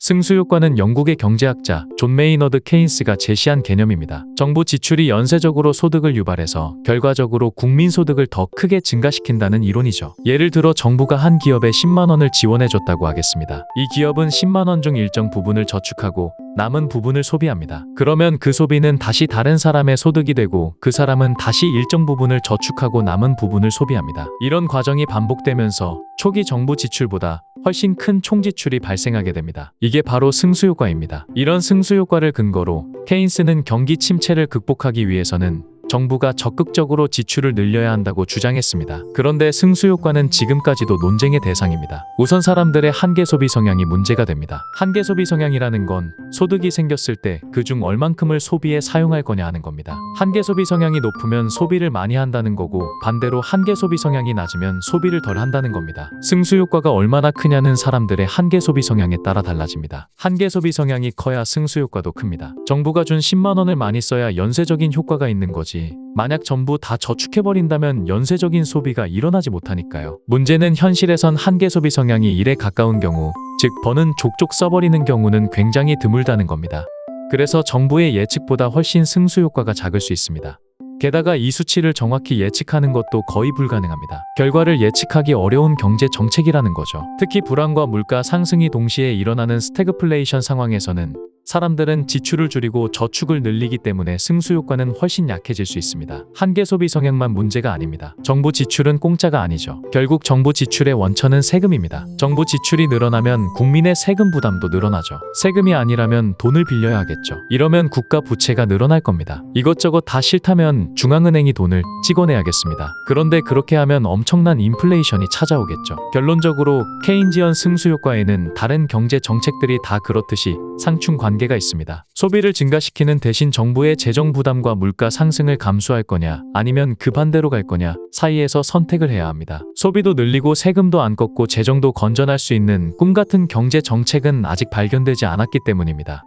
승수효과는 영국의 경제학자 존 메이너드 케인스가 제시한 개념입니다. 정부 지출이 연쇄적으로 소득을 유발해서 결과적으로 국민 소득을 더 크게 증가시킨다는 이론이죠. 예를 들어 정부가 한 기업에 10만 원을 지원해줬다고 하겠습니다. 이 기업은 10만 원 중 일정 부분을 저축하고 남은 부분을 소비합니다. 그러면 그 소비는 다시 다른 사람의 소득이 되고 그 사람은 다시 일정 부분을 저축하고 남은 부분을 소비합니다. 이런 과정이 반복되면서 초기 정부 지출보다 훨씬 큰 총지출이 발생하게 됩니다. 이게 바로 승수효과입니다. 이런 승수효과를 근거로 케인스는 경기 침체를 극복하기 위해서는 정부가 적극적으로 지출을 늘려야 한다고 주장했습니다. 그런데 승수효과는 지금까지도 논쟁의 대상입니다. 우선 사람들의 한계 소비 성향이 문제가 됩니다. 한계 소비 성향이라는 건 소득이 생겼을 때 그중 얼만큼을 소비에 사용할 거냐 하는 겁니다. 한계 소비 성향이 높으면 소비를 많이 한다는 거고 반대로 한계 소비 성향이 낮으면 소비를 덜 한다는 겁니다. 승수효과가 얼마나 크냐는 사람들의 한계 소비 성향에 따라 달라집니다. 한계 소비 성향이 커야 승수효과도 큽니다. 정부가 준 10만 원을 많이 써야 연쇄적인 효과가 있는 거지. 만약 전부 다 저축해버린다면 연쇄적인 소비가 일어나지 못하니까요. 문제는 현실에선 한계 소비 성향이 1에 가까운 경우, 즉 버는 족족 써버리는 경우는 굉장히 드물다는 겁니다. 그래서 정부의 예측보다 훨씬 승수효과가 작을 수 있습니다. 게다가 이 수치를 정확히 예측하는 것도 거의 불가능합니다. 결과를 예측하기 어려운 경제 정책이라는 거죠. 특히 불황과 물가 상승이 동시에 일어나는 스태그플레이션 상황에서는 사람들은 지출을 줄이고 저축을 늘리기 때문에 승수효과는 훨씬 약해질 수 있습니다. 한계 소비 성향만 문제가 아닙니다. 정부 지출은 공짜가 아니죠. 결국 정부 지출의 원천은 세금입니다. 정부 지출이 늘어나면 국민의 세금 부담도 늘어나죠. 세금이 아니라면 돈을 빌려야 하겠죠. 이러면 국가 부채가 늘어날 겁니다. 이것저것 다 싫다면 중앙은행이 돈을 찍어내야겠습니다. 그런데 그렇게 하면 엄청난 인플레이션이 찾아오겠죠. 결론적으로 케인지언 승수효과에는 다른 경제 정책들이 다 그렇듯이 상충 관계가 있습니다. 소비를 증가시키는 대신 정부의 재정 부담과 물가 상승을 감수할 거냐 아니면 그 반대로 갈 거냐 사이에서 선택을 해야 합니다. 소비도 늘리고 세금도 안 걷고 재정도 건전할 수 있는 꿈같은 경제 정책은 아직 발견되지 않았기 때문입니다.